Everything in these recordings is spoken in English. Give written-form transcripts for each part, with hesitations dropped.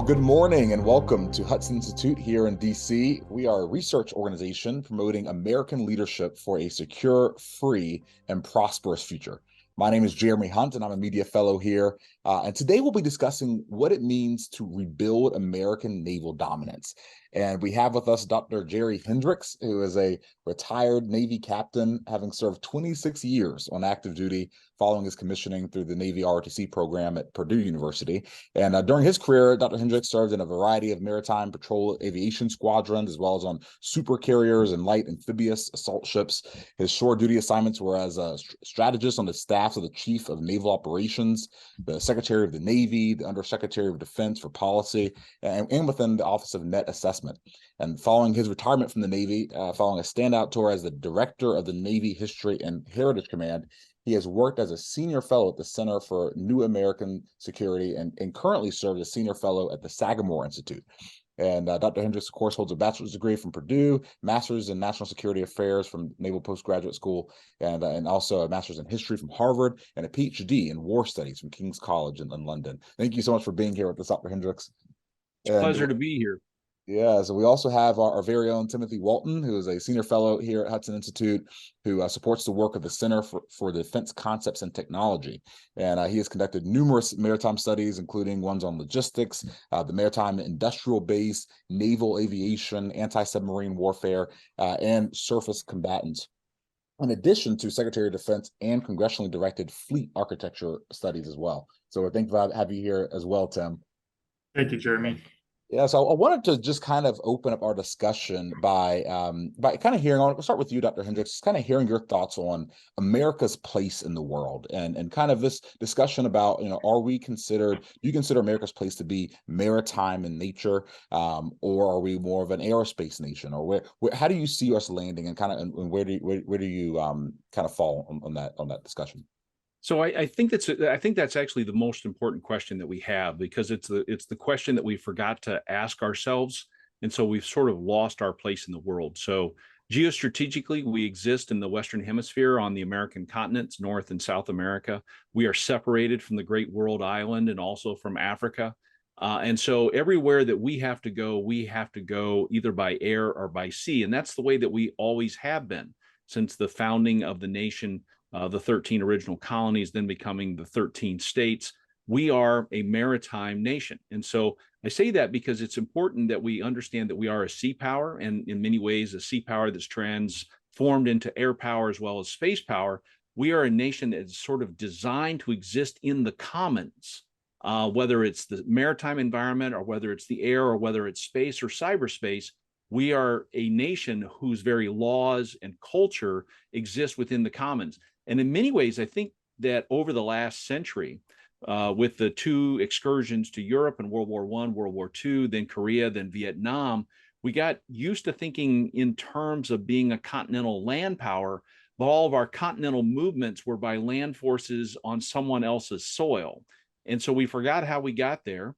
Well, good morning and welcome to Hudson Institute here in DC. We are a research organization promoting American leadership for a secure, free, and prosperous future. My name is Jeremy Hunt, and I'm a media fellow here. And today we'll be discussing what it means to rebuild American naval dominance. And we have with us Dr. Jerry Hendrix, who is a retired Navy captain, having served 26 years on active duty following his commissioning through the Navy ROTC program at Purdue University. And during his career, Dr. Hendrix served in a variety of maritime patrol aviation squadrons, as well as on super carriers and light amphibious assault ships. His shore duty assignments were as a strategist on the staffs of the Chief of Naval Operations, the Secretary of the Navy, the Undersecretary of Defense for Policy, and within the Office of Net Assessment. And following his retirement from the Navy, following a standout tour as the Director of the Navy History and Heritage Command, he has worked as a senior fellow at the Center for New American Security and currently serves as senior fellow at the Sagamore Institute. And Dr. Hendrix, of course, holds a bachelor's degree from Purdue, master's in national security affairs from Naval Postgraduate School, and also a master's in history from Harvard, and a PhD in war studies from King's College in London. Thank you so much for being here with us, Dr. Hendrix. It's a pleasure to be here. Yeah, so we also have our very own Timothy Walton, who is a senior fellow here at Hudson Institute, who supports the work of the Center for Defense Concepts and Technology. And he has conducted numerous maritime studies, including ones on logistics, the maritime industrial base, naval aviation, anti-submarine warfare, and surface combatants, in addition to Secretary of Defense and congressionally directed fleet architecture studies as well. So we're thankful to have you here as well, Tim. Thank you, Jeremy. Yeah, so I wanted to just kind of open up our discussion by kind of hearing. I'll start with you, Dr. Hendrix, just kind of hearing your thoughts on America's place in the world, and kind of this discussion about, do you consider America's place to be maritime in nature, or are we more of an aerospace nation, or how do you see us landing, and where do you kind of fall on that discussion? So I think that's actually the most important question that we have, because it's the question that we forgot to ask ourselves, and so we've sort of lost our place in the world. So geostrategically, we exist in the Western Hemisphere on the American continents, North and South America. We are separated from the Great World Island and also from Africa. And so everywhere that we have to go either by air or by sea. And that's the way that we always have been since the founding of the nation. The 13 original colonies, then becoming the 13 states. We are a maritime nation. And so I say that because it's important that we understand that we are a sea power, and in many ways, a sea power that's transformed into air power as well as space power. We are a nation that is sort of designed to exist in the commons, whether it's the maritime environment or whether it's the air or whether it's space or cyberspace. We are a nation whose very laws and culture exist within the commons. And in many ways, I think that over the last century, with the two excursions to Europe in World War I, World War II, then Korea, then Vietnam, we got used to thinking in terms of being a continental land power, but all of our continental movements were by land forces on someone else's soil. And so we forgot how we got there,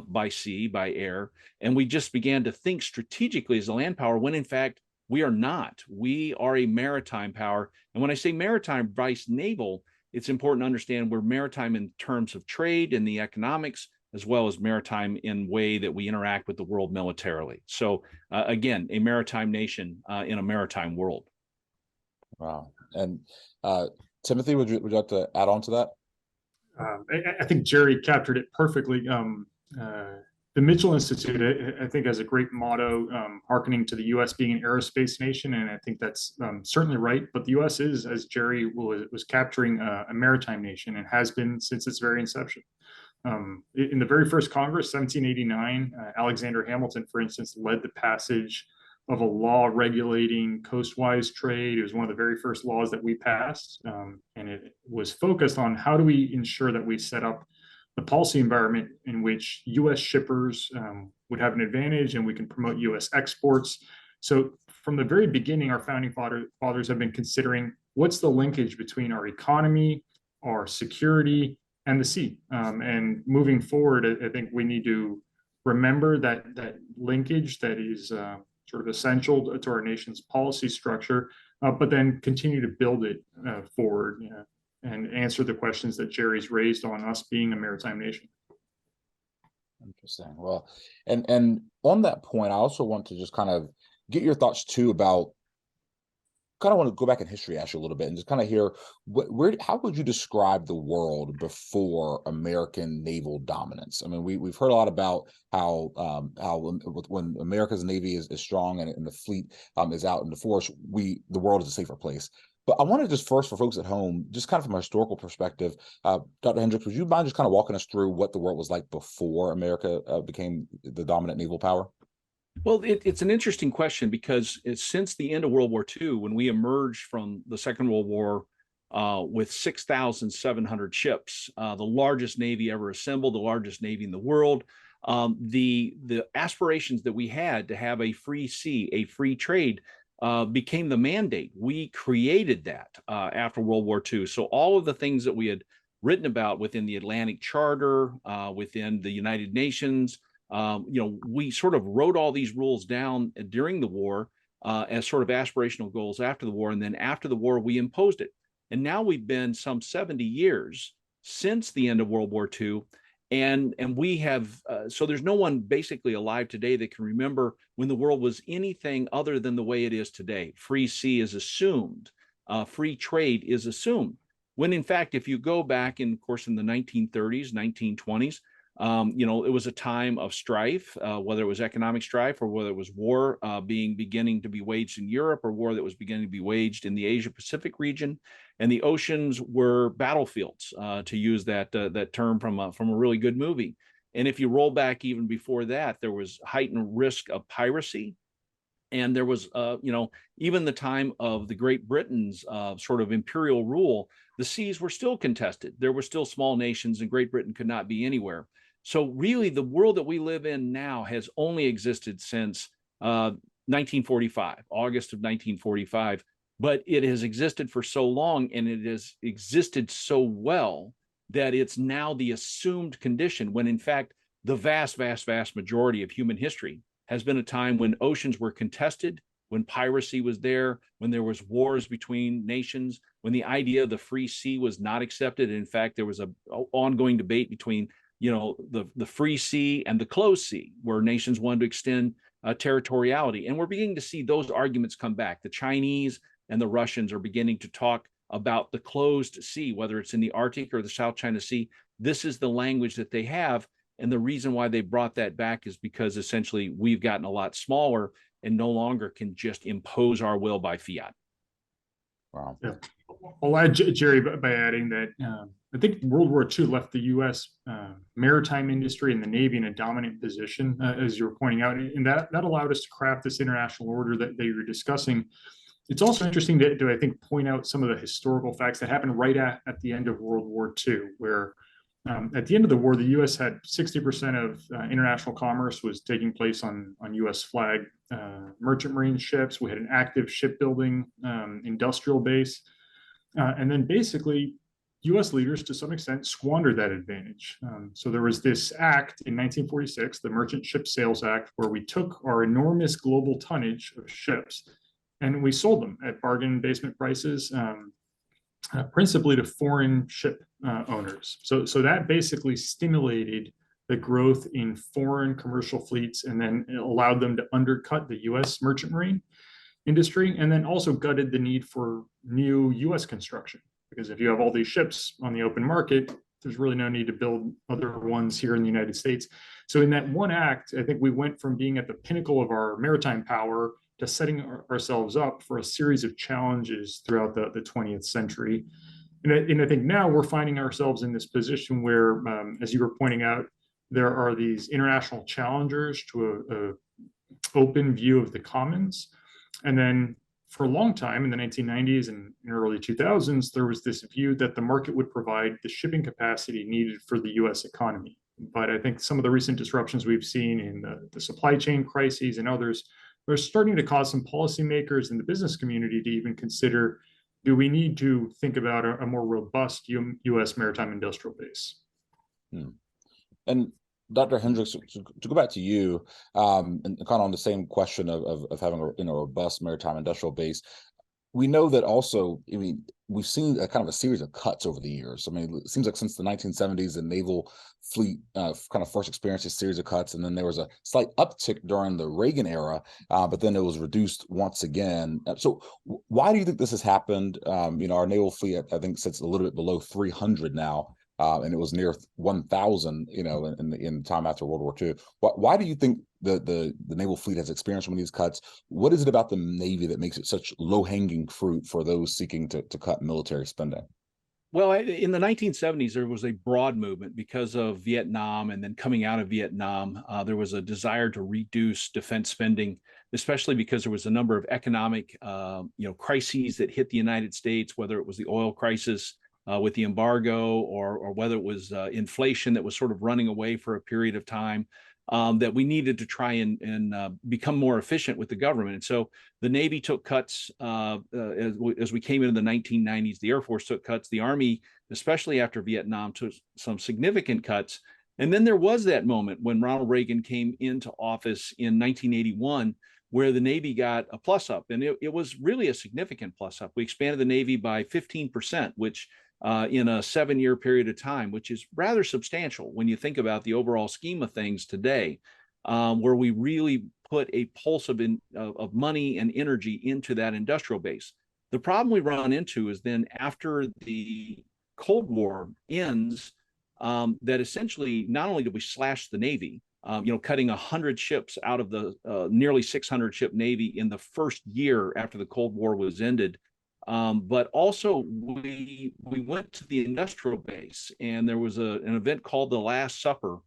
by sea, by air, and we just began to think strategically as a land power, when in fact, we are not. We are a maritime power. And when I say maritime vice naval, it's important to understand we're maritime in terms of trade and the economics, as well as maritime in way that we interact with the world militarily. So again, a maritime nation in a maritime world. Wow. And Timothy, would you like to add on to that? I think Jerry captured it perfectly. The Mitchell Institute, I think, has a great motto, hearkening to the U.S. being an aerospace nation, and I think that's certainly right. But the U.S. is, as Jerry was capturing, a maritime nation, and has been since its very inception. In the very first Congress, 1789, Alexander Hamilton, for instance, led the passage of a law regulating coastwise trade. It was one of the very first laws that we passed, and it was focused on how do we ensure that we set up the policy environment in which U.S. shippers would have an advantage and we can promote U.S. exports. So from the very beginning, our founding fathers have been considering what's the linkage between our economy, our security, and the sea. And moving forward, I think we need to remember that linkage that is sort of essential to our nation's policy structure, but then continue to build it forward. And answer the questions that Jerry's raised on us being a maritime nation. Interesting. Well, and on that point, I also want to just kind of get your thoughts too about, kind of want to go back in history, ask you a little bit, and just kind of hear how would you describe the world before American naval dominance? I mean, we've heard a lot about how when America's Navy is strong and the fleet is out in the force, the world is a safer place. But I want to just first, for folks at home, just kind of from a historical perspective, Dr. Hendrix, would you mind just kind of walking us through what the world was like before America became the dominant naval power? Well, it's an interesting question because since the end of World War II, when we emerged from the Second World War with 6,700 ships, the largest Navy ever assembled, the largest Navy in the world, the aspirations that we had to have a free sea, a free trade, became the mandate. We created that after World War II. So all of the things that we had written about within the Atlantic Charter, within the United Nations, we sort of wrote all these rules down during the war as sort of aspirational goals after the war. And then after the war, we imposed it. And now we've been some 70 years since the end of World War II. And we have, so there's no one basically alive today that can remember when the world was anything other than the way it is today. Free sea is assumed. Free trade is assumed. When in fact, if you go back in, of course, in the 1930s, 1920s, it was a time of strife, whether it was economic strife or whether it was war beginning to be waged in Europe, or war that was beginning to be waged in the Asia Pacific region, and the oceans were battlefields, to use that term from a really good movie. And if you roll back even before that, there was heightened risk of piracy. And there was, even the time of the Great Britain's sort of imperial rule, the seas were still contested. There were still small nations, and Great Britain could not be anywhere. So really, the world that we live in now has only existed since 1945, August of 1945. But it has existed for so long, and it has existed so well that it's now the assumed condition, when in fact, the vast, vast, vast majority of human history has been a time when oceans were contested, when piracy was there, when there was wars between nations, when the idea of the free sea was not accepted. In fact, there was an ongoing debate between the free sea and the closed sea, where nations wanted to extend territoriality. And we're beginning to see those arguments come back. The Chinese and the Russians are beginning to talk about the closed sea, whether it's in the Arctic or the South China Sea. This is the language that they have. And the reason why they brought that back is because essentially we've gotten a lot smaller and no longer can just impose our will by fiat. Wow. Yeah. I'll add, Jerry, by adding that I think World War II left the U.S. Maritime industry and the Navy in a dominant position, as you were pointing out, and that allowed us to craft this international order that you were discussing. It's also interesting to I think, point out some of the historical facts that happened right at the end of World War II, where at the end of the war, the U.S. had 60% of international commerce was taking place on U.S. flag merchant marine ships. We had an active shipbuilding industrial base. And then basically, U.S. leaders, to some extent, squandered that advantage. So there was this act in 1946, the Merchant Ship Sales Act, where we took our enormous global tonnage of ships and we sold them at bargain basement prices, principally to foreign ship owners. So that basically stimulated the growth in foreign commercial fleets, and then it allowed them to undercut the U.S. merchant marine industry, and then also gutted the need for new U.S. construction. Because if you have all these ships on the open market, there's really no need to build other ones here in the United States. So in that one act, I think we went from being at the pinnacle of our maritime power to setting ourselves up for a series of challenges throughout the 20th century. And I think now we're finding ourselves in this position where, as you were pointing out, there are these international challengers to a open view of the commons. And then for a long time in the 1990s and early 2000s, there was this view that the market would provide the shipping capacity needed for the US economy. But I think some of the recent disruptions we've seen in the supply chain crises and others are starting to cause some policymakers in the business community to even consider, do we need to think about a more robust US maritime industrial base? And Dr. Hendrix, to go back to you, and kind of on the same question of having a robust maritime industrial base, We know that also, I mean, we've seen a kind of a series of cuts over the years. I mean, it seems like since the 1970s, the naval fleet kind of first experienced a series of cuts, and then there was a slight uptick during the Reagan era, but then it was reduced once again. So why do you think this has happened? Our naval fleet, I think, sits a little bit below 300 now. And it was near 1,000, in time after World War II. Why do you think the naval fleet has experienced one of these cuts? What is it about the Navy that makes it such low-hanging fruit for those seeking to cut military spending? Well, in the 1970s, there was a broad movement because of Vietnam, and then coming out of Vietnam, there was a desire to reduce defense spending, especially because there was a number of economic, crises that hit the United States, whether it was the oil crisis with the embargo, or whether it was inflation that was sort of running away for a period of time, that we needed to try and become more efficient with the government. And so the Navy took cuts as we came into the 1990s. The Air Force took cuts. The Army, especially after Vietnam, took some significant cuts. And then there was that moment when Ronald Reagan came into office in 1981, where the Navy got a plus up. And it was really a significant plus up. We expanded the Navy by 15%, which in a 7-year period of time, which is rather substantial when you think about the overall scheme of things today, where we really put a pulse of money and energy into that industrial base. The problem we run into is then after the Cold War ends, that essentially not only did we slash the Navy, cutting 100 ships out of the nearly 600 ship Navy in the first year after the Cold War was ended, but also we went to the industrial base, and there was an event called the Last Supper,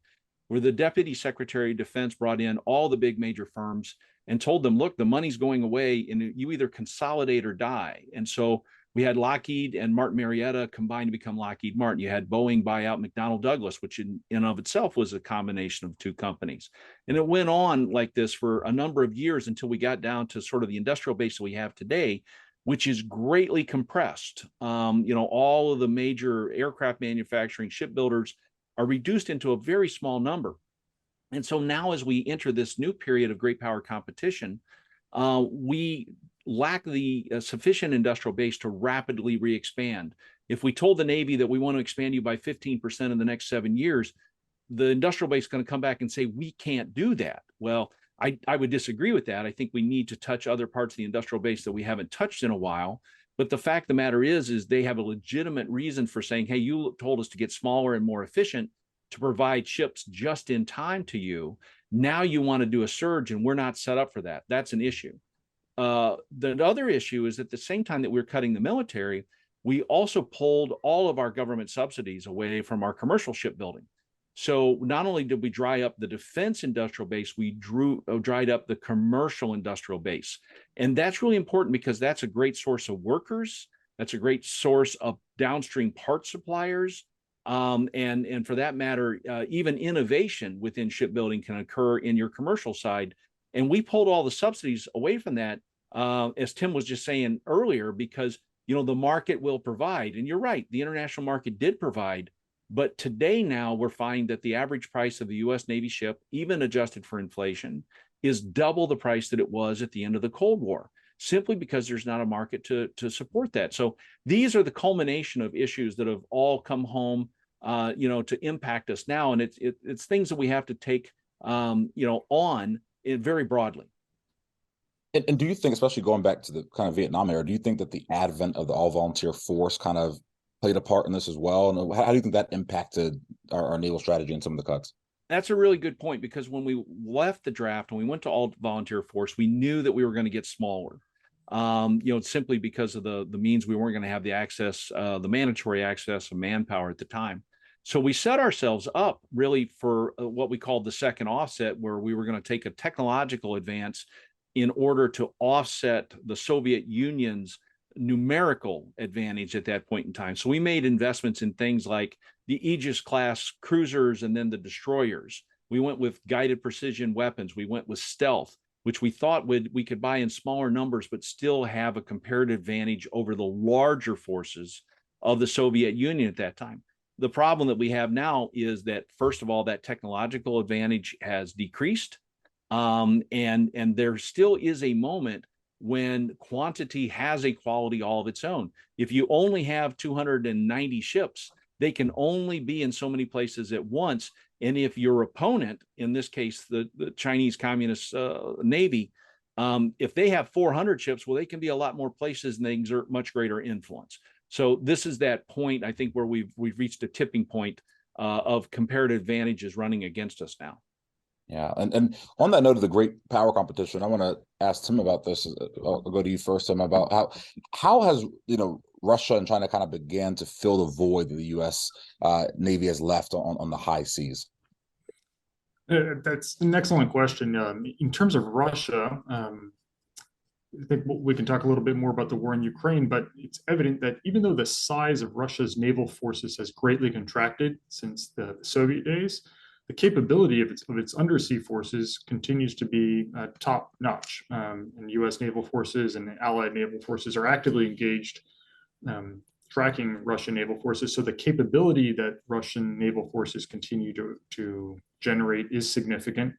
where the Deputy Secretary of Defense brought in all the big major firms and told them, look, the money's going away and you either consolidate or die. And so we had Lockheed and Martin Marietta combined to become Lockheed Martin. You had Boeing buy out McDonnell Douglas, which in and of itself was a combination of two companies. And it went on like this for a number of years until we got down to sort of the industrial base that we have today, which is greatly compressed. All of the major aircraft manufacturing shipbuilders are reduced into a very small number. And so now as we enter this new period of great power competition, we lack the sufficient industrial base to rapidly re-expand. If we told the Navy that we want to expand you by 15% in the next 7 years, the industrial base is going to come back and say, we can't do that. Well, I would disagree with that. I think we need to touch other parts of the industrial base that we haven't touched in a while. But the fact of the matter is they have a legitimate reason for saying, hey, you told us to get smaller and more efficient to provide ships just in time to you. Now you want to do a surge, and we're not set up for that. That's an issue. The other issue is at the same time that we're cutting the military, we also pulled all of our government subsidies away from our commercial shipbuilding. So not only did we dry up the defense industrial base, we dried up the commercial industrial base. And that's really important because that's a great source of workers. That's a great source of downstream part suppliers. And for that matter, even innovation within shipbuilding can occur in your commercial side. And we pulled all the subsidies away from that, as Tim was just saying earlier, because, the market will provide. And you're right, the international market did provide. But today now we're finding that the average price of the U.S. Navy ship, even adjusted for inflation, is double the price that it was at the end of the Cold War, simply because there's not a market to support that. So these are the culmination of issues that have all come home, to impact us now. And it's things that we have to take, on very broadly. And do you think, especially going back to the kind of Vietnam era, do you think that the advent of the all-volunteer force kind of played a part in this as well? And how do you think that impacted our naval strategy and some of the cuts? That's a really good point, because when we left the draft and we went to all volunteer force, we knew that we were going to get smaller, simply because of the means we weren't going to have the access, the mandatory access of manpower at the time. So we set ourselves up really for what we called the second offset, where we were going to take a technological advance in order to offset the Soviet Union's numerical advantage at that point in time. So we made investments in things like the Aegis class cruisers and then the destroyers. We went with guided precision weapons. We went with stealth, which we thought we could buy in smaller numbers, but still have a comparative advantage over the larger forces of the Soviet Union at that time. The problem that we have now is that, first of all, that technological advantage has decreased. And there still is a moment when quantity has a quality all of its own. If you only have 290 ships, they can only be in so many places at once. And if your opponent, in this case, the Chinese Communist Navy, if they have 400 ships, well, they can be a lot more places and they exert much greater influence. So this is that point, I think, where we've reached a tipping point of comparative advantages running against us now. Yeah, and on that note of the great power competition, I want to ask Tim about this. I'll go to you first, Tim, about how has Russia and China kind of began to fill the void that the U.S. Navy has left on the high seas? That's an excellent question. In terms of Russia, I think we can talk a little bit more about the war in Ukraine, but it's evident that even though the size of Russia's naval forces has greatly contracted since the Soviet days, the capability of its undersea forces continues to be top notch. And U.S. naval forces and allied naval forces are actively engaged tracking Russian naval forces. So the capability that Russian naval forces continue to generate is significant.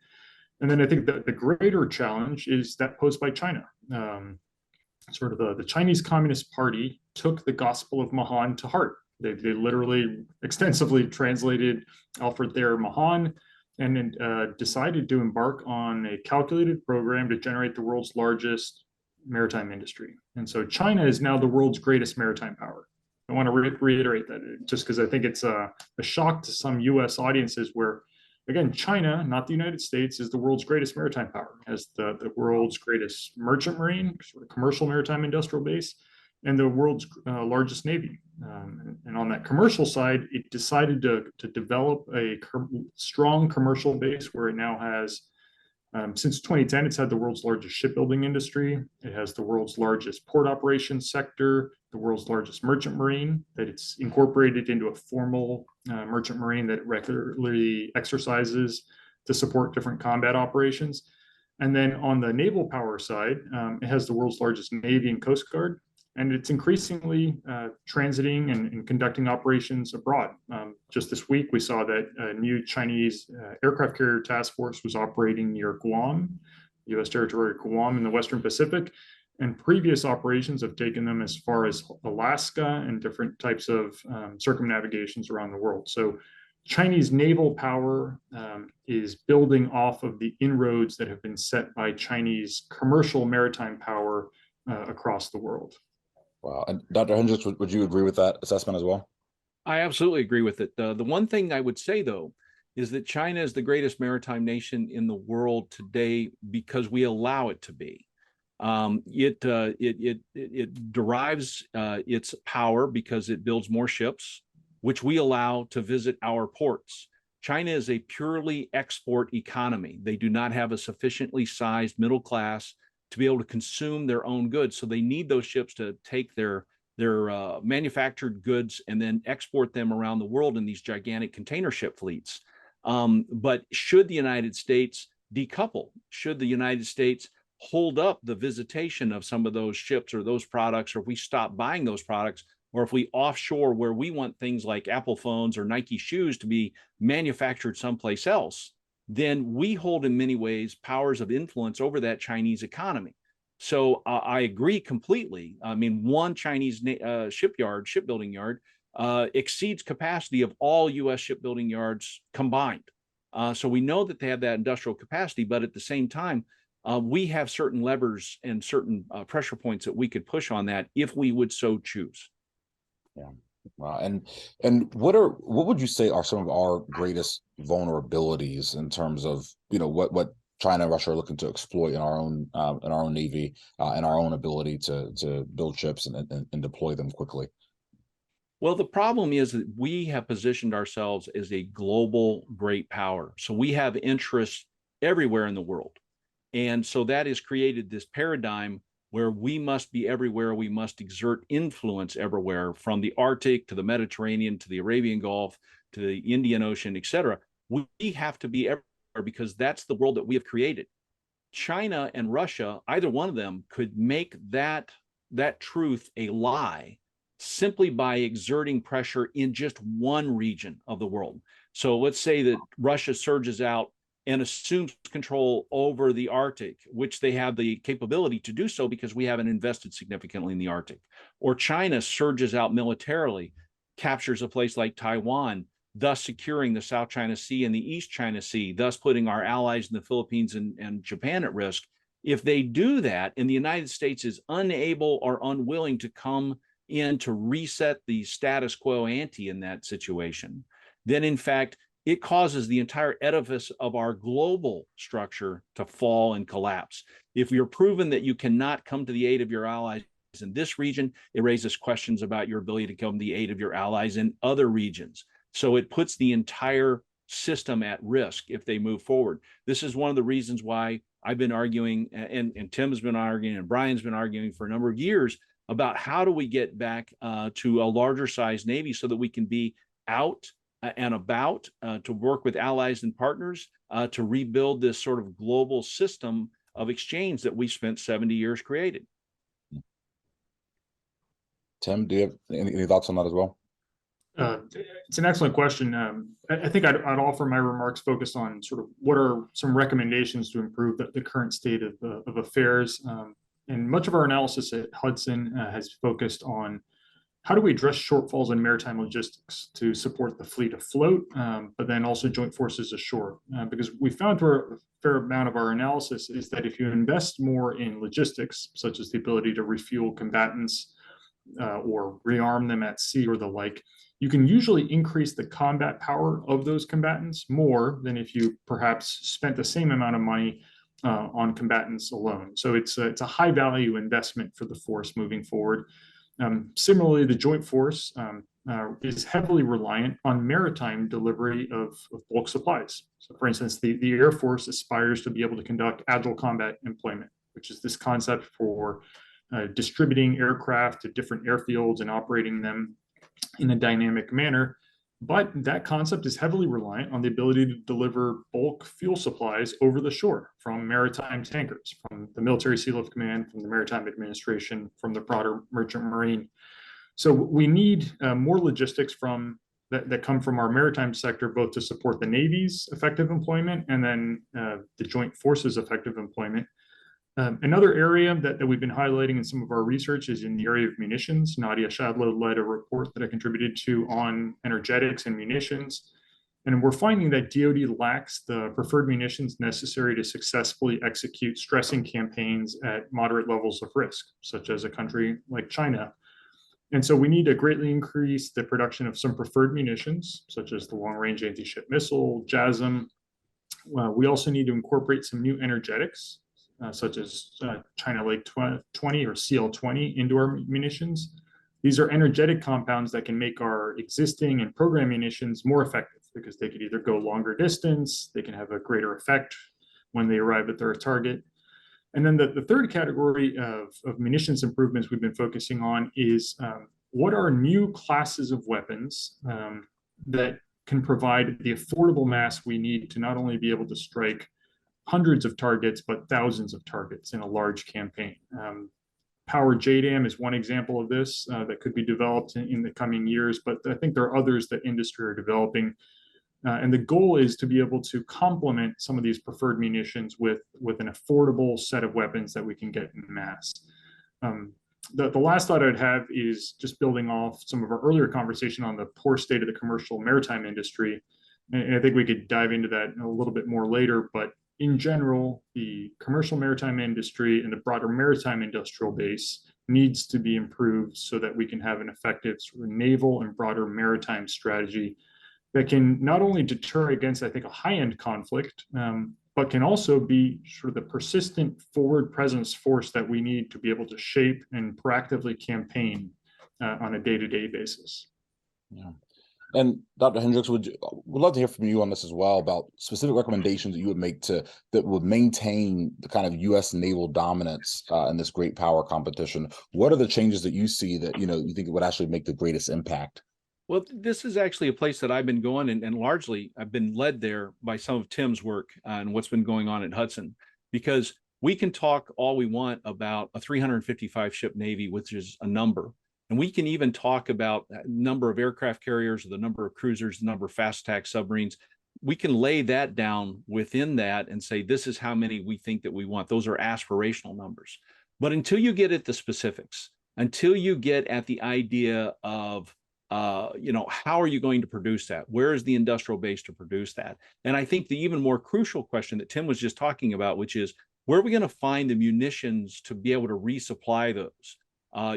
And then I think that the greater challenge is that posed by China. The Chinese Communist Party took the Gospel of Mahan to heart. They literally extensively translated Alfred Thayer Mahan and decided to embark on a calculated program to generate the world's largest maritime industry. And so China is now the world's greatest maritime power. I want to reiterate that just because I think it's a shock to some US audiences where, again, China, not the United States, is the world's greatest maritime power, has the world's greatest merchant marine, sort of commercial maritime industrial base, and the world's largest navy. And on that commercial side, it decided to develop a strong commercial base where it now has, since 2010, it's had the world's largest shipbuilding industry. It has the world's largest port operations sector, the world's largest merchant marine, that it's incorporated into a formal merchant marine that it regularly exercises to support different combat operations. And then on the naval power side, it has the world's largest Navy and Coast Guard, and it's increasingly transiting and conducting operations abroad. Just this week, we saw that a new Chinese aircraft carrier task force was operating near Guam, U.S. territory of Guam in the Western Pacific, and previous operations have taken them as far as Alaska and different types of circumnavigations around the world. So Chinese naval power is building off of the inroads that have been set by Chinese commercial maritime power across the world. Wow. And Dr. Hendrix, would you agree with that assessment as well? I absolutely agree with it. The one thing I would say, though, is that China is the greatest maritime nation in the world today because we allow it to be. It derives its power because it builds more ships, which we allow to visit our ports. China is a purely export economy. They do not have a sufficiently sized middle class to be able to consume their own goods. So they need those ships to take their manufactured goods and then export them around the world in these gigantic container ship fleets. But should the United States decouple, should the United States hold up the visitation of some of those ships or those products, or if we stop buying those products, or if we offshore where we want things like Apple phones or Nike shoes to be manufactured someplace else, then we hold in many ways powers of influence over that Chinese economy. So I agree completely. I mean, one Chinese shipbuilding yard exceeds capacity of all U.S. shipbuilding yards combined. So we know that they have that industrial capacity, but at the same time, we have certain levers and certain pressure points that we could push on that if we would so choose. Yeah. Wow. And what would you say are some of our greatest vulnerabilities in terms of what China and Russia are looking to exploit in our own Navy and our own ability to build ships and deploy them quickly? Well, the problem is that we have positioned ourselves as a global great power. So we have interests everywhere in the world. And so that has created this paradigm where we must be everywhere. We must exert influence everywhere, from the Arctic to the Mediterranean to the Arabian Gulf to the Indian Ocean, et cetera. We have to be everywhere because that's the world that we have created. China and Russia, either one of them, could make that truth a lie simply by exerting pressure in just one region of the world. So let's say that Russia surges out and assumes control over the Arctic, which they have the capability to do so because we haven't invested significantly in the Arctic. Or China surges out militarily, captures a place like Taiwan, thus securing the South China Sea and the East China Sea, thus putting our allies in the Philippines and Japan at risk. If they do that and the United States is unable or unwilling to come in to reset the status quo ante in that situation, then in fact, it causes the entire edifice of our global structure to fall and collapse. If you're proven that you cannot come to the aid of your allies in this region, it raises questions about your ability to come to the aid of your allies in other regions. So it puts the entire system at risk if they move forward. This is one of the reasons why I've been arguing, and Tim's been arguing, and Brian's been arguing for a number of years about how do we get back to a larger size Navy so that we can be out and about to work with allies and partners to rebuild this sort of global system of exchange that we spent 70 years creating. Tim, do you have any thoughts on that as well? It's an excellent question. I think I'd offer my remarks focused on sort of what are some recommendations to improve the current state of affairs. And much of our analysis at Hudson has focused on how do we address shortfalls in maritime logistics to support the fleet afloat, but then also joint forces ashore? Because we found through a fair amount of our analysis is that if you invest more in logistics, such as the ability to refuel combatants or rearm them at sea or the like, you can usually increase the combat power of those combatants more than if you perhaps spent the same amount of money on combatants alone. So it's a high value investment for the force moving forward. Similarly, the joint force is heavily reliant on maritime delivery of bulk supplies. So for instance, the Air Force aspires to be able to conduct agile combat employment, which is this concept for distributing aircraft to different airfields and operating them in a dynamic manner. But that concept is heavily reliant on the ability to deliver bulk fuel supplies over the shore from maritime tankers, from the Military Sealift Command, from the Maritime Administration, from the broader merchant marine. So we need more logistics from that come from our maritime sector, both to support the Navy's effective employment and then the joint forces effective employment. Another area that we've been highlighting in some of our research is in the area of munitions. Nadia Shadlow led a report that I contributed to on energetics and munitions. And we're finding that DoD lacks the preferred munitions necessary to successfully execute stressing campaigns at moderate levels of risk, such as a country like China. And so we need to greatly increase the production of some preferred munitions, such as the long-range anti-ship missile, JASSM. We also need to incorporate some new energetics, such as China Lake 20 or CL20 into our munitions. These are energetic compounds that can make our existing and program munitions more effective because they could either go longer distance, they can have a greater effect when they arrive at their target. And then the third category of munitions improvements we've been focusing on is what are new classes of weapons that can provide the affordable mass we need to not only be able to strike hundreds of targets, but thousands of targets in a large campaign. Power JDAM is one example of this that could be developed in the coming years, but I think there are others that industry are developing. And the goal is to be able to complement some of these preferred munitions with an affordable set of weapons that we can get in mass. The last thought I'd have is just building off some of our earlier conversation on the poor state of the commercial maritime industry. And I think we could dive into that a little bit more later, but in general, the commercial maritime industry and the broader maritime industrial base needs to be improved so that we can have an effective sort of naval and broader maritime strategy that can not only deter against, I think, a high-end conflict, but can also be sort of the persistent forward presence force that we need to be able to shape and proactively campaign on a day-to-day basis. Yeah. And Dr. Hendrix, would love to hear from you on this as well about specific recommendations that you would make that would maintain the kind of U.S. naval dominance in this great power competition. What are the changes that you see that you think it would actually make the greatest impact? Well, this is actually a place that I've been going, and largely I've been led there by some of Tim's work and what's been going on at Hudson, because we can talk all we want about a 355 ship Navy, which is a number. And we can even talk about the number of aircraft carriers, or the number of cruisers, the number of fast attack submarines. we can lay that down within that and say, this is how many we think that we want. Those are aspirational numbers. But until you get at the specifics, until you get at the idea of, how are you going to produce that? Where is the industrial base to produce that? And I think the even more crucial question that Tim was just talking about, which is, where are we going to find the munitions to be able to resupply those?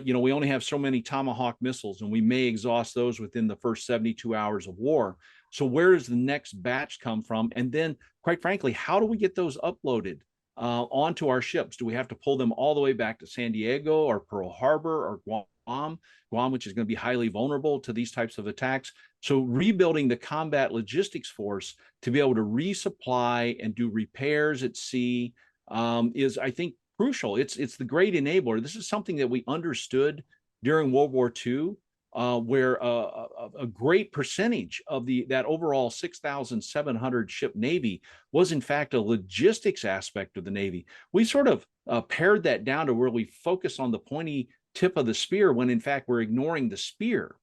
We only have so many Tomahawk missiles, and we may exhaust those within the first 72 hours of war. So where does the next batch come from? And then, quite frankly, how do we get those uploaded onto our ships? Do we have to pull them all the way back to San Diego or Pearl Harbor or Guam, which is going to be highly vulnerable to these types of attacks? So rebuilding the combat logistics force to be able to resupply and do repairs at sea is, I think, crucial. It's the great enabler. This is something that we understood during World War II, where a great percentage of that overall 6,700 ship Navy was in fact a logistics aspect of the Navy. We sort of pared that down to where we focus on the pointy tip of the spear, when in fact we're ignoring the spear,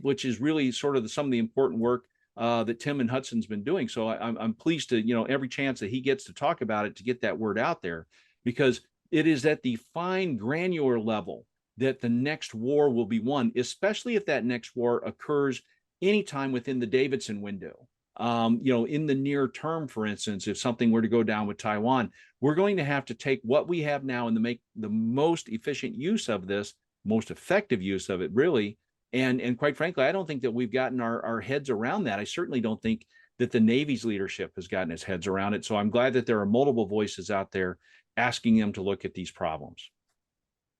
which is really sort of some of the important work that Tim and Hudson's been doing. So I'm pleased to, every chance that he gets to talk about it, to get that word out there, because it is at the fine granular level that the next war will be won, especially if that next war occurs anytime within the Davidson window. In the near term, for instance, if something were to go down with Taiwan, we're going to have to take what we have now and to make the most efficient use of this, most effective use of it, really. And quite frankly, I don't think that we've gotten our heads around that. I certainly don't think that the Navy's leadership has gotten its heads around it. So I'm glad that there are multiple voices out there asking them to look at these problems.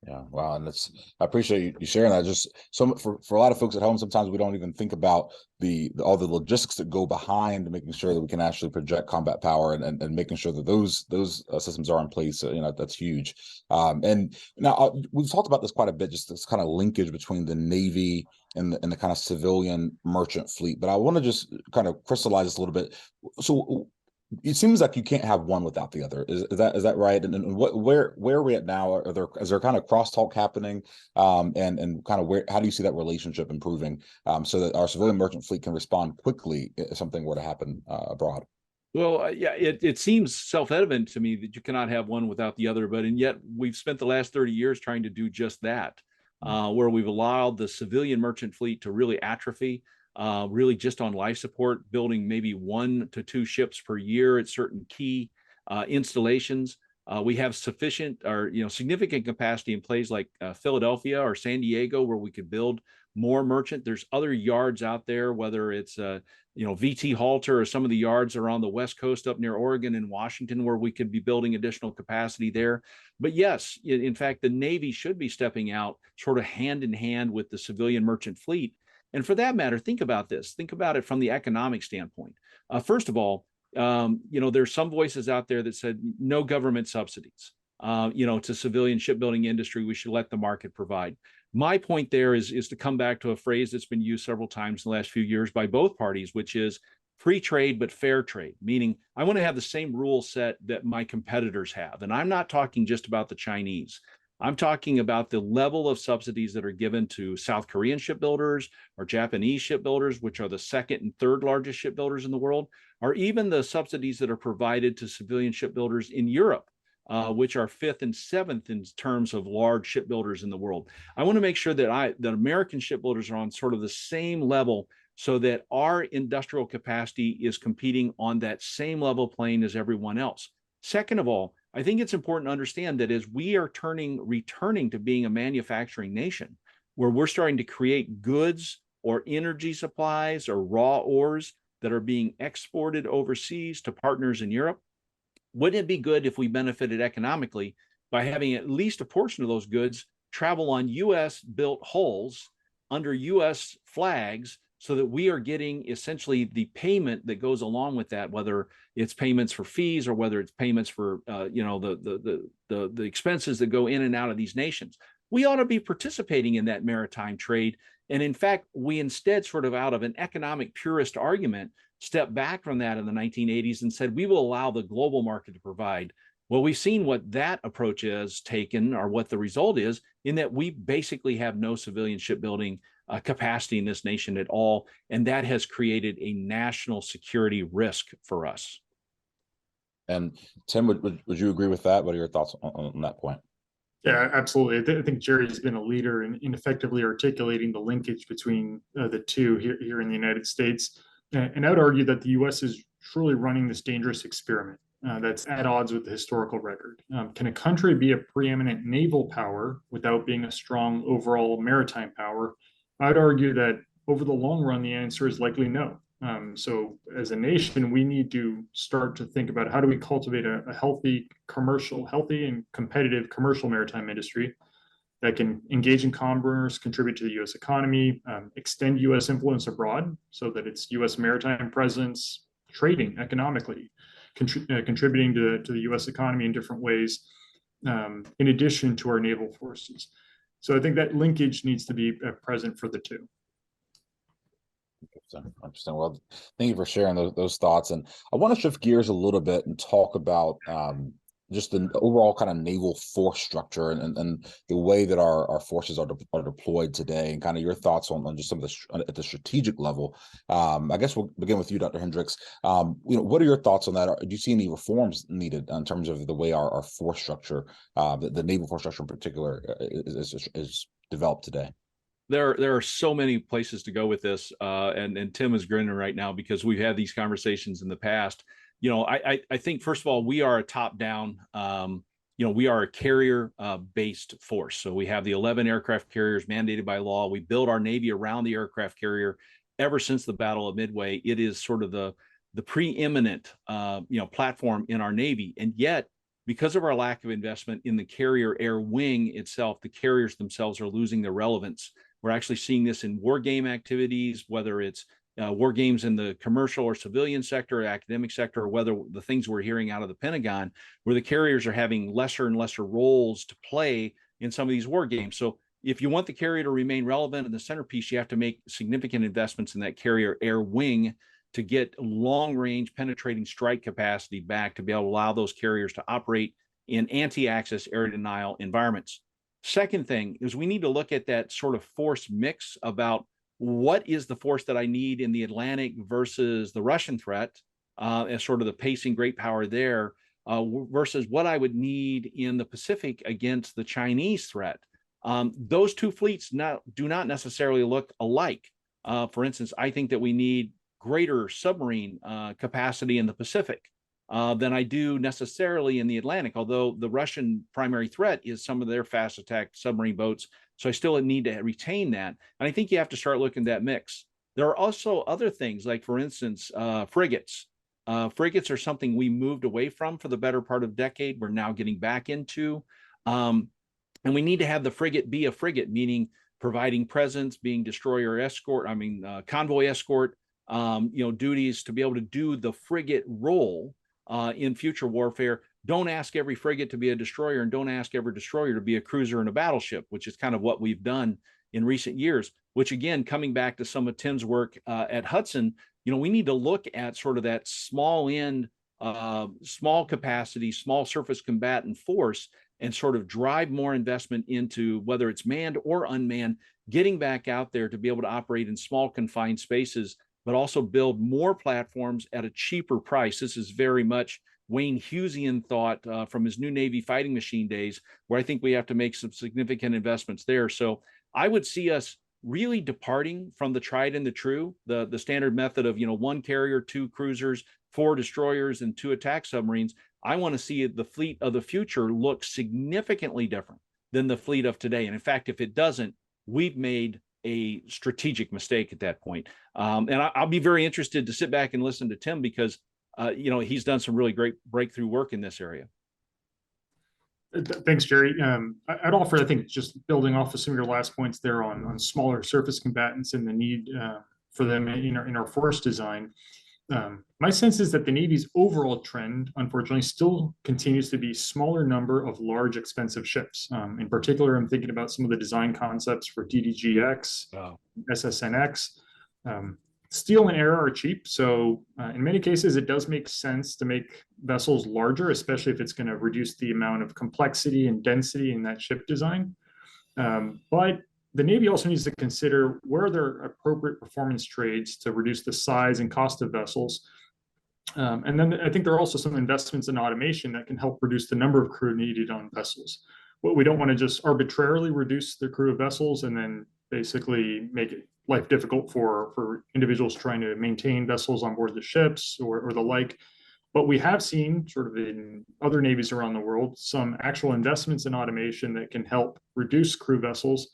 Yeah, wow, and I appreciate you sharing that. Just for a lot of folks at home, sometimes we don't even think about all the logistics that go behind making sure that we can actually project combat power and making sure that those systems are in place. That's huge. And now we've talked about this quite a bit, just this kind of linkage between the Navy and the kind of civilian merchant fleet. But I want to just kind of crystallize this a little bit. So it seems like you can't have one without the other. Is that right? And where are we at now? Is there kind of crosstalk happening? And kind of how do you see that relationship improving so that our civilian merchant fleet can respond quickly if something were to happen abroad? Well, it seems self-evident to me that you cannot have one without the other, and yet we've spent the last 30 years trying to do just that, where we've allowed the civilian merchant fleet to really atrophy. Really just on life support, building maybe 1 to 2 ships per year at certain key installations. We have sufficient or significant capacity in places like Philadelphia or San Diego, where we could build more merchant. There's other yards out there, whether it's VT Halter or some of the yards are on the West Coast up near Oregon and Washington, where we could be building additional capacity there. But yes, in fact, the Navy should be stepping out sort of hand in hand with the civilian merchant fleet. And for that matter, think about this. Think about it from the economic standpoint. First of all, there's some voices out there that said no government subsidies, to civilian shipbuilding industry. We should let the market provide. My point there is to come back to a phrase that's been used several times in the last few years by both parties, which is free trade, but fair trade, meaning I want to have the same rule set that my competitors have. And I'm not talking just about the Chinese. I'm talking about the level of subsidies that are given to South Korean shipbuilders or Japanese shipbuilders, which are the second and third largest shipbuilders in the world, or even the subsidies that are provided to civilian shipbuilders in Europe, which are 5th and 7th in terms of large shipbuilders in the world. I want to make sure that American shipbuilders are on sort of the same level, so that our industrial capacity is competing on that same level plane as everyone else. Second of all, I think it's important to understand that as we are returning to being a manufacturing nation, where we're starting to create goods or energy supplies or raw ores that are being exported overseas to partners in Europe, wouldn't it be good if we benefited economically by having at least a portion of those goods travel on U.S.-built hulls under U.S. flags, so that we are getting essentially the payment that goes along with that, whether it's payments for fees or whether it's payments for the expenses that go in and out of these nations. We ought to be participating in that maritime trade. And in fact, we instead, sort of out of an economic purist argument, stepped back from that in the 1980s and said, we will allow the global market to provide. Well, we've seen what that approach has taken, or what the result is, in that we basically have no civilian shipbuilding capacity in this nation at all. And that has created a national security risk for us. And Tim, would you agree with that? What are your thoughts on that point? Yeah, absolutely. I think Jerry's been a leader in effectively articulating the linkage between the two here in the United States. And I would argue that the U.S. is truly running this dangerous experiment that's at odds with the historical record. Can a country be a preeminent naval power without being a strong overall maritime power? I'd argue that over the long run, the answer is likely no. So as a nation, we need to start to think about how do we cultivate a healthy and competitive commercial maritime industry that can engage in commerce, contribute to the U.S. economy, extend U.S. influence abroad so that it's U.S. maritime presence, trading economically, contributing to the U.S. economy in different ways, in addition to our naval forces. So I think that linkage needs to be present for the two. Understand. Well, thank you for sharing those thoughts. And I want to shift gears a little bit and talk about just the overall kind of naval force structure and the way that our forces are deployed today, and kind of your thoughts on just some of the at the strategic level. I guess we'll begin with you, Dr. Hendrix. What are your thoughts on that? Do you see any reforms needed in terms of the way our force structure, the naval force structure in particular, is developed today? There are so many places to go with this, and Tim is grinning right now because we've had these conversations in the past. I think, first of all, we are a top-down, we are a carrier-based force. So we have the 11 aircraft carriers mandated by law. We build our Navy around the aircraft carrier. Ever since the Battle of Midway, it is sort of the preeminent, platform in our Navy. And yet, because of our lack of investment in the carrier air wing itself, the carriers themselves are losing their relevance. We're actually seeing this in war game activities, whether it's war games in the commercial or civilian sector, or academic sector, or whether the things we're hearing out of the Pentagon, where the carriers are having lesser and lesser roles to play in some of these war games. So if you want the carrier to remain relevant in the centerpiece, you have to make significant investments in that carrier air wing to get long-range penetrating strike capacity back to be able to allow those carriers to operate in anti-access air denial environments. Second thing is we need to look at that sort of force mix about what is the force that I need in the Atlantic versus the Russian threat, as sort of the pacing great power there, versus what I would need in the Pacific against the Chinese threat. Those two fleets do not necessarily look alike. For instance, I think that we need greater submarine capacity in the Pacific than I do necessarily in the Atlantic, although the Russian primary threat is some of their fast attack submarine boats. So I still need to retain that. And I think you have to start looking at that mix. There are also other things like, for instance, frigates. Frigates are something we moved away from for the better part of a decade. We're now getting back into. And we need to have the frigate be a frigate, meaning providing presence, being destroyer escort, convoy escort, duties to be able to do the frigate role in future warfare. Don't ask every frigate to be a destroyer, and don't ask every destroyer to be a cruiser and a battleship, which is kind of what we've done in recent years, which, again, coming back to some of Tim's work at Hudson, we need to look at sort of that small end, small capacity, small surface combatant force, and sort of drive more investment into whether it's manned or unmanned, getting back out there to be able to operate in small confined spaces, but also build more platforms at a cheaper price. This is very much Wayne Hughesian thought from his new Navy fighting machine days, where I think we have to make some significant investments there. So I would see us really departing from the tried and the true, the standard method of, one carrier, 2 cruisers, 4 destroyers, and 2 attack submarines. I want to see the fleet of the future look significantly different than the fleet of today. And in fact, if it doesn't, we've made a strategic mistake at that point. And I'll be very interested to sit back and listen to Tim because, he's done some really great breakthrough work in this area. Thanks, Jerry. I'd offer, I think, just building off of some of your last points there on smaller surface combatants and the need for them in our force design. My sense is that the Navy's overall trend, unfortunately, still continues to be smaller number of large, expensive ships. In particular, I'm thinking about some of the design concepts for DDGX, SSNX. Steel and air are cheap, so in many cases, it does make sense to make vessels larger, especially if it's going to reduce the amount of complexity and density in that ship design. But the Navy also needs to consider where there are appropriate performance trades to reduce the size and cost of vessels. And then I think there are also some investments in automation that can help reduce the number of crew needed on vessels. What we don't want to just arbitrarily reduce the crew of vessels and then basically make it life difficult for individuals trying to maintain vessels on board the ships or the like. But we have seen, sort of in other navies around the world, some actual investments in automation that can help reduce crew vessels.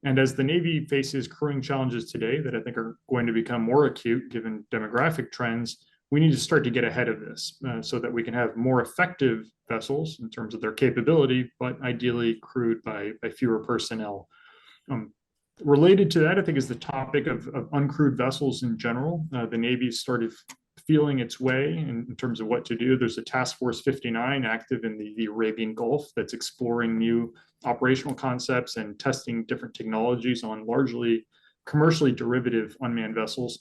And as the Navy faces crewing challenges today that I think are going to become more acute given demographic trends, we need to start to get ahead of this so that we can have more effective vessels in terms of their capability, but ideally crewed by fewer personnel. Related to that, I think, is the topic of uncrewed vessels in general. The Navy started feeling its way in terms of what to do. There's a Task Force 59 active in the Arabian Gulf that's exploring new operational concepts and testing different technologies on largely commercially derivative unmanned vessels.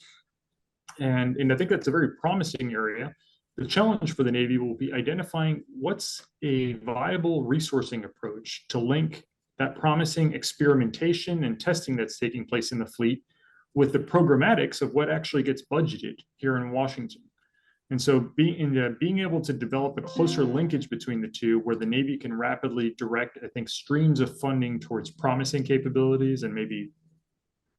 And I think that's a very promising area. The challenge for the Navy will be identifying what's a viable resourcing approach to link that promising experimentation and testing that's taking place in the fleet with the programmatics of what actually gets budgeted here in Washington. And so being able to develop a closer linkage between the two, where the Navy can rapidly direct, I think, streams of funding towards promising capabilities and maybe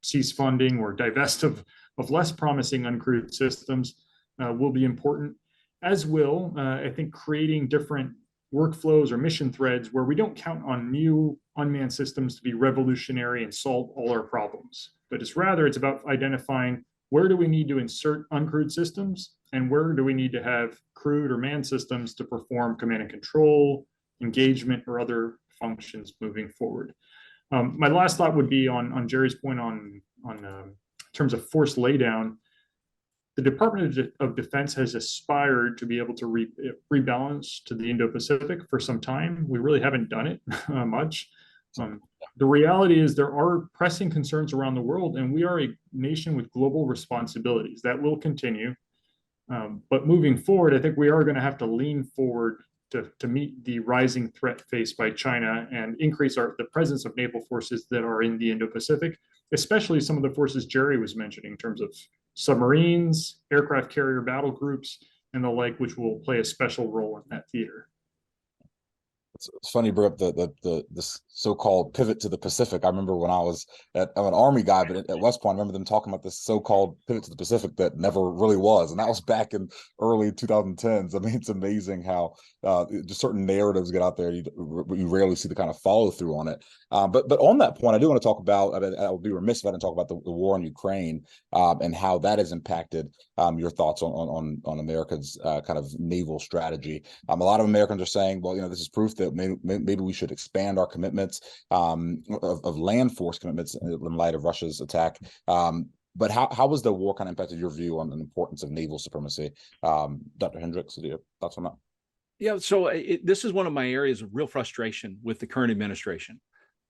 cease funding or divest of less promising uncrewed systems will be important, as will, I think, creating different workflows or mission threads where we don't count on new unmanned systems to be revolutionary and solve all our problems. But it's about identifying where do we need to insert uncrewed systems and where do we need to have crewed or manned systems to perform command and control, engagement, or other functions moving forward. My last thought would be on Jerry's point on terms of force laydown. The Department of Defense has aspired to be able to rebalance to the Indo-Pacific for some time. We really haven't done it much. The reality is there are pressing concerns around the world, and we are a nation with global responsibilities. That will continue. But moving forward, I think we are going to have to lean forward to meet the rising threat faced by China and increase the presence of naval forces that are in the Indo-Pacific, especially some of the forces Jerry was mentioning in terms of submarines, aircraft carrier battle groups, and the like, which will play a special role in that theater. It's funny you bring up the so-called pivot to the Pacific. I remember when I'm an Army guy, but at West Point, I remember them talking about this so-called pivot to the Pacific that never really was, and that was back in early 2010s. I mean, it's amazing how just certain narratives get out there. You rarely see the kind of follow through on it. But on that point, I do want to talk about. I would be remiss if I didn't talk about the war in Ukraine and how that has impacted your thoughts on America's kind of naval strategy. A lot of Americans are saying, well, this is proof that maybe we should expand our commitments of land force commitments in light of Russia's attack. But how has the war kind of impacted your view on the importance of naval supremacy? Dr. Hendrix, do you have thoughts on that? Yeah, so this is one of my areas of real frustration with the current administration.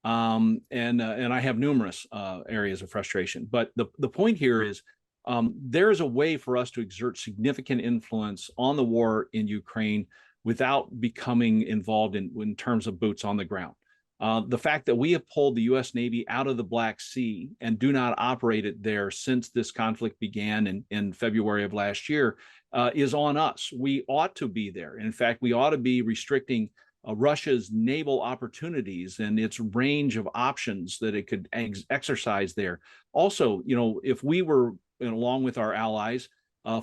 And I have numerous areas of frustration. But the point here is there is a way for us to exert significant influence on the war in Ukraine without becoming involved in terms of boots on the ground. The fact that we have pulled the U.S. Navy out of the Black Sea and do not operate it there since this conflict began in February of last year is on us. We ought to be there. In fact, we ought to be restricting Russia's naval opportunities and its range of options that it could exercise there. Also, if we were, along with our allies,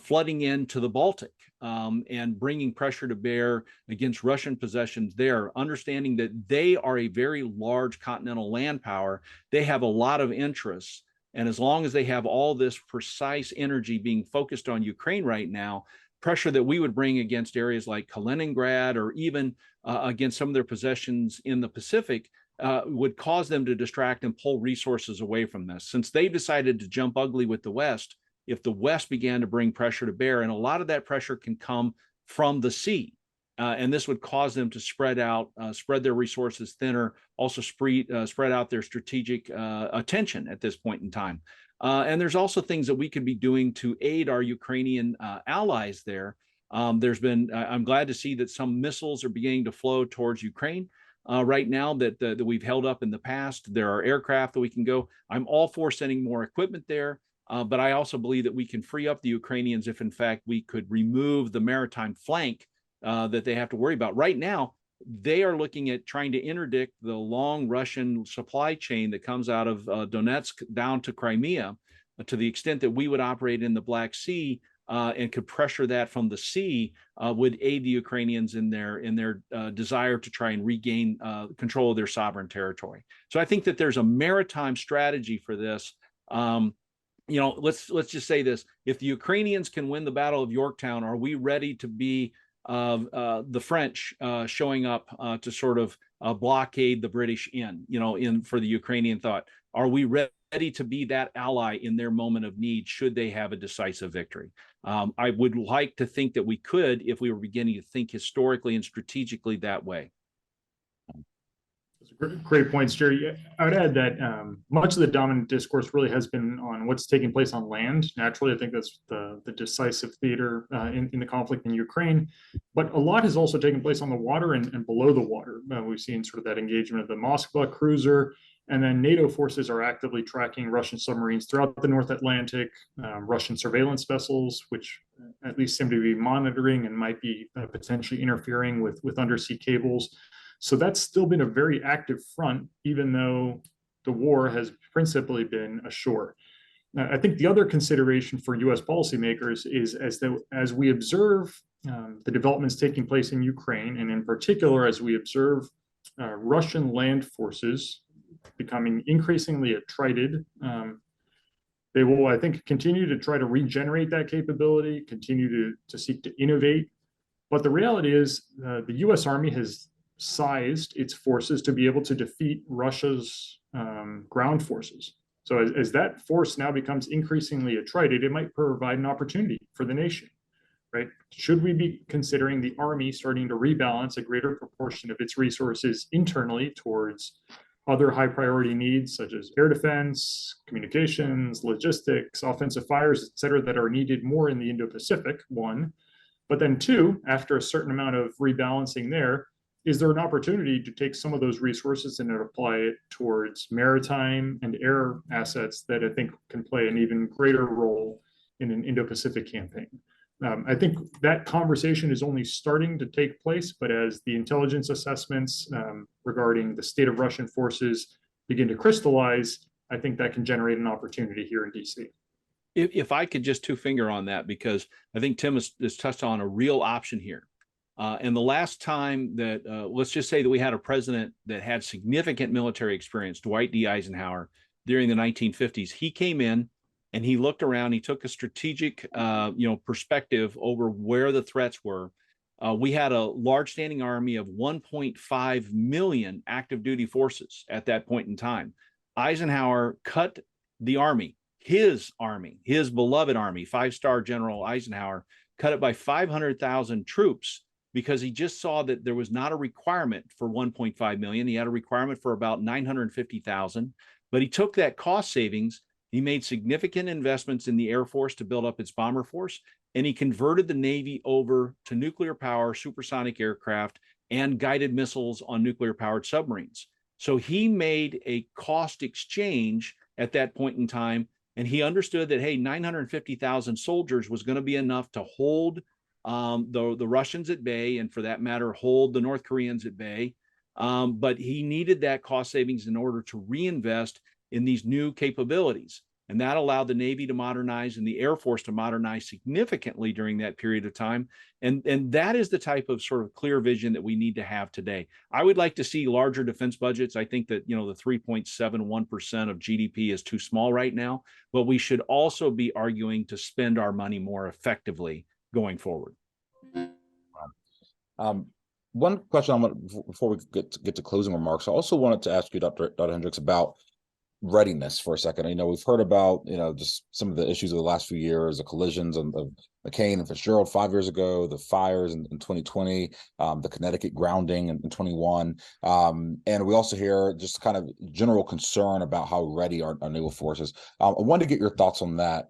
flooding into the Baltic and bringing pressure to bear against Russian possessions there, understanding that they are a very large continental land power, they have a lot of interests. And as long as they have all this precise energy being focused on Ukraine right now, pressure that we would bring against areas like Kaliningrad or even against some of their possessions in the Pacific would cause them to distract and pull resources away from this. Since they decided to jump ugly with the West, if the West began to bring pressure to bear, and a lot of that pressure can come from the sea, and this would cause them to spread their resources thinner, also spread out their strategic attention at this point in time. And there's also things that we could be doing to aid our Ukrainian allies there. I'm glad to see that some missiles are beginning to flow towards Ukraine. right now that we've held up in the past. There are aircraft that we can go. I'm all for sending more equipment there, but I also believe that we can free up the Ukrainians if, in fact, we could remove the maritime flank that they have to worry about. Right now, they are looking at trying to interdict the long Russian supply chain that comes out of Donetsk down to Crimea, to the extent that we would operate in the Black Sea and could pressure that from the sea, would aid the Ukrainians in their desire to try and regain control of their sovereign territory. So I think that there's a maritime strategy for this. Let's just say this: if the Ukrainians can win the Battle of Yorktown, are we ready to be the French showing up to sort of blockade the British in for the Ukrainian thought? Are we ready to be that ally in their moment of need should they have a decisive victory? I would like to think that we could if we were beginning to think historically and strategically that way. Great points, Jerry. I would add that much of the dominant discourse really has been on what's taking place on land. Naturally, I think that's the decisive theater in the conflict in Ukraine. But a lot has also taken place on the water and below the water. We've seen sort of that engagement of the Moskva cruiser, and then NATO forces are actively tracking Russian submarines throughout the North Atlantic, Russian surveillance vessels, which at least seem to be monitoring and might be potentially interfering with undersea cables. So that's still been a very active front, even though the war has principally been ashore. I think the other consideration for U.S. policymakers is as we observe the developments taking place in Ukraine, and in particular, as we observe Russian land forces becoming increasingly attrited, they will, I think, continue to try to regenerate that capability, continue to seek to innovate. But the reality is the U.S. Army has sized its forces to be able to defeat Russia's ground forces. So as that force now becomes increasingly attrited, it might provide an opportunity for the nation, right? Should we be considering the Army starting to rebalance a greater proportion of its resources internally towards other high priority needs, such as air defense, communications, logistics, offensive fires, et cetera, that are needed more in the Indo-Pacific, one. But then two, after a certain amount of rebalancing there, is there an opportunity to take some of those resources and apply it towards maritime and air assets that I think can play an even greater role in an Indo-Pacific campaign? I think that conversation is only starting to take place, but as the intelligence assessments regarding the state of Russian forces begin to crystallize, I think that can generate an opportunity here in DC. If I could just two-finger on that, because I think Tim has touched on a real option here. And the last time that, let's just say that we had a president that had significant military experience, Dwight D. Eisenhower, during the 1950s, he came in and he looked around, he took a strategic, perspective over where the threats were. We had a large standing army of 1.5 million active duty forces at that point in time. Eisenhower cut the army, his beloved army, five-star General Eisenhower, cut it by 500,000 troops, because he just saw that there was not a requirement for 1.5 million. He had a requirement for about 950,000, but he took that cost savings. He made significant investments in the Air Force to build up its bomber force, and he converted the Navy over to nuclear power, supersonic aircraft, and guided missiles on nuclear powered submarines. So he made a cost exchange at that point in time, and he understood that, hey, 950,000 soldiers was going to be enough to hold the Russians at bay, and for that matter, hold the North Koreans at bay. But he needed that cost savings in order to reinvest in these new capabilities. And that allowed the Navy to modernize and the Air Force to modernize significantly during that period of time. And that is the type of sort of clear vision that we need to have today. I would like to see larger defense budgets. I think that, the 3.71% of GDP is too small right now, but we should also be arguing to spend our money more effectively going forward. One question I want, before we get to closing remarks, I also wanted to ask you, Dr. Hendrix, about readiness for a second. We've heard about, just some of the issues of the last few years, the collisions of McCain and Fitzgerald 5 years ago, the fires in 2020, the Connecticut grounding in 21. And we also hear just kind of general concern about how ready our naval forces. I wanted to get your thoughts on that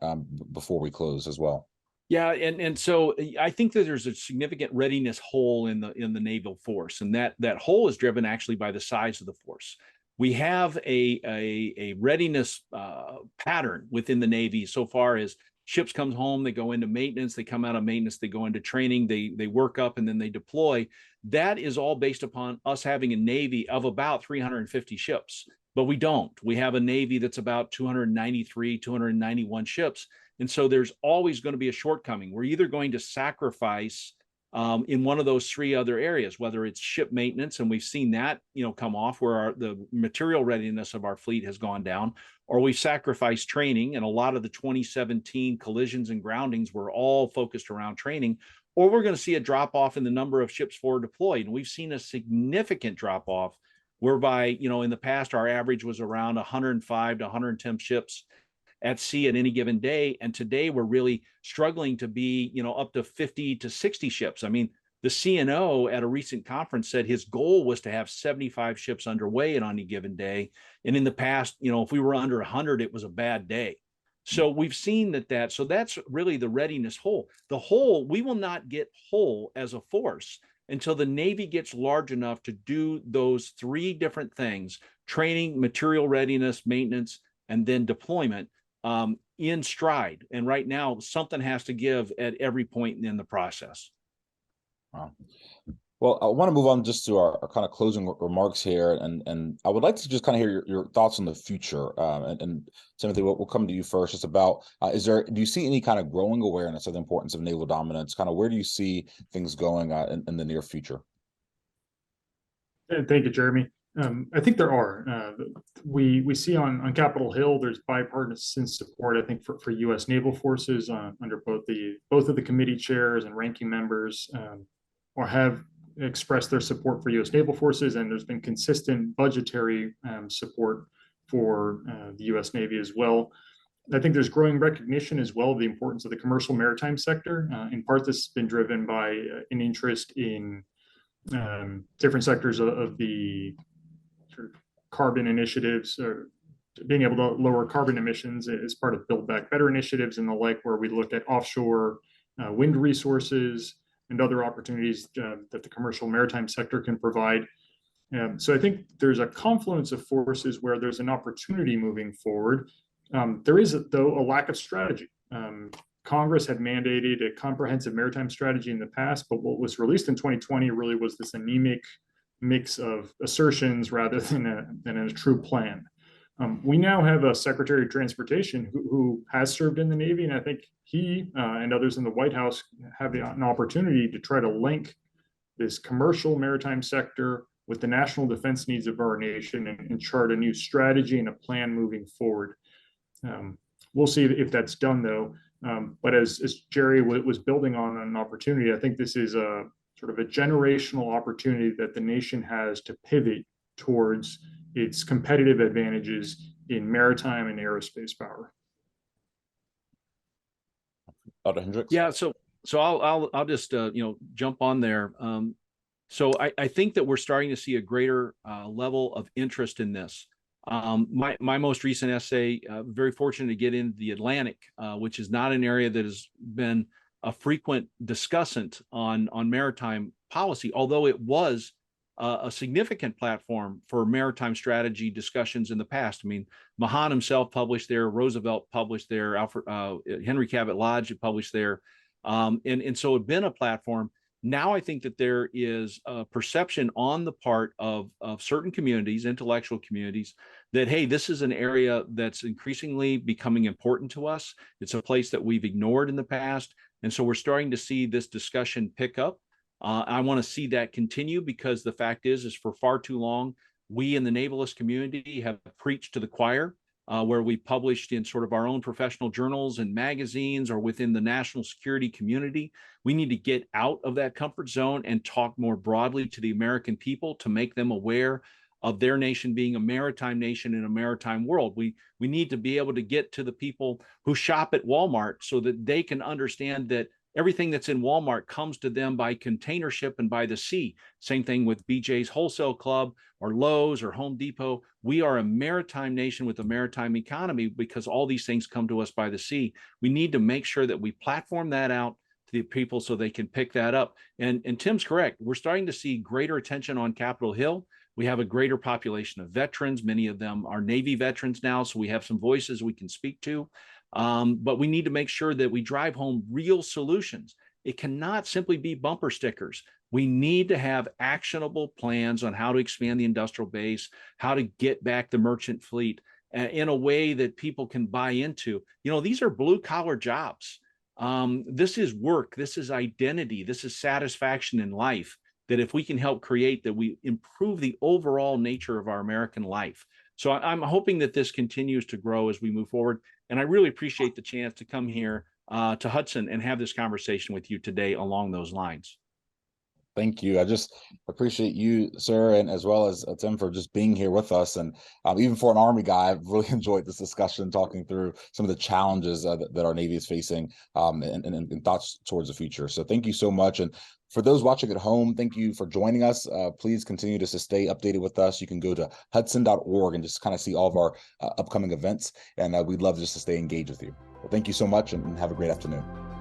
before we close as well. Yeah, and so I think that there's a significant readiness hole in the naval force, and that hole is driven actually by the size of the force. We have a readiness pattern within the Navy so far as ships come home, they go into maintenance, they come out of maintenance, they go into training, they work up, and then they deploy. That is all based upon us having a Navy of about 350 ships, but we don't. We have a Navy that's about 293, 291 ships. And so there's always going to be a shortcoming. We're either going to sacrifice in one of those three other areas, whether it's ship maintenance, and we've seen that come off where the material readiness of our fleet has gone down, or we sacrifice training, and a lot of the 2017 collisions and groundings were all focused around training, or we're going to see a drop off in the number of ships forward deployed. And we've seen a significant drop off whereby, in the past, our average was around 105 to 110 ships at sea at any given day. And today we're really struggling to be, up to 50 to 60 ships. I mean, the CNO at a recent conference said his goal was to have 75 ships underway on any given day. And in the past, if we were under 100, it was a bad day. So we've seen that. So that's really the readiness hole. The hole, we will not get whole as a force until the Navy gets large enough to do those three different things: training, material readiness, maintenance, and then deployment in stride. And right now, something has to give at every point in the process. Wow. Well, I want to move on just to our kind of closing remarks here, and I would like to just kind of hear your thoughts on the future. And Timothy, we'll come to you first. Just about do you see any kind of growing awareness of the importance of naval dominance? Kind of where do you see things going in the near future? Thank you, Jeremy. I think there are. We see on Capitol Hill there's bipartisan support, I think, for U.S. naval forces under both of the committee chairs and ranking members, or have expressed their support for U.S. naval forces, and there's been consistent budgetary support for the U.S. Navy as well. I think there's growing recognition as well of the importance of the commercial maritime sector. In part, this has been driven by an interest in different sectors of the sort of carbon initiatives, or being able to lower carbon emissions as part of Build Back Better initiatives and the like, where we look at offshore wind resources and other opportunities that the commercial maritime sector can provide. So I think there's a confluence of forces where there's an opportunity moving forward. There is, though, a lack of strategy. Congress had mandated a comprehensive maritime strategy in the past, but what was released in 2020 really was this anemic mix of assertions rather than a true plan. We now have a Secretary of Transportation who has served in the Navy, and I think he and others in the White House have an opportunity to try to link this commercial maritime sector with the national defense needs of our nation and chart a new strategy and a plan moving forward. We'll see if that's done, though. But as Jerry was building on an opportunity, I think this is a sort of a generational opportunity that the nation has to pivot towards its competitive advantages in maritime and aerospace power. Dr. Hendrix? Yeah, so I'll just jump on there. So I think that we're starting to see a greater level of interest in this. My most recent essay, very fortunate to get into the Atlantic, which is not an area that has been a frequent discussant on maritime policy, although it was a significant platform for maritime strategy discussions in the past. I mean, Mahan himself published there, Roosevelt published there, Henry Cabot Lodge had published there, and so it had been a platform. Now I think that there is a perception on the part of certain communities, intellectual communities, that, hey, this is an area that's increasingly becoming important to us. It's a place that we've ignored in the past. And so we're starting to see this discussion pick up. I want to see that continue, because the fact is for far too long, we in the navalist community have preached to the choir, where we published in sort of our own professional journals and magazines or within the national security community. We need to get out of that comfort zone and talk more broadly to the American people to make them aware of their nation being a maritime nation in a maritime world. We need to be able to get to the people who shop at Walmart so that they can understand that Everything that's in Walmart comes to them by container ship and by the sea. Same thing with BJ's Wholesale Club or Lowe's or Home Depot. We are a maritime nation with a maritime economy because all these things come to us by the sea. We need to make sure that we platform that out to the people so they can pick that up. And Tim's correct. We're starting to see greater attention on Capitol Hill. We have a greater population of veterans. Many of them are Navy veterans now, so we have some voices we can speak to. But we need to make sure that we drive home real solutions. It cannot simply be bumper stickers. We need to have actionable plans on how to expand the industrial base, how to get back the merchant fleet in a way that people can buy into. These are blue collar jobs. This is work. This is identity. This is satisfaction in life. That if we can help create, that we improve the overall nature of our American life. So I'm hoping that this continues to grow as we move forward. And I really appreciate the chance to come here to Hudson and have this conversation with you today along those lines. Thank you. I just appreciate you, sir, and as well as Tim for just being here with us. And even for an Army guy, I've really enjoyed this discussion, talking through some of the challenges that our Navy is facing and thoughts towards the future. So thank you so much. And for those watching at home, thank you for joining us. Please continue to stay updated with us. You can go to hudson.org and just kind of see all of our upcoming events. And we'd love just to stay engaged with you. Well, thank you so much and have a great afternoon.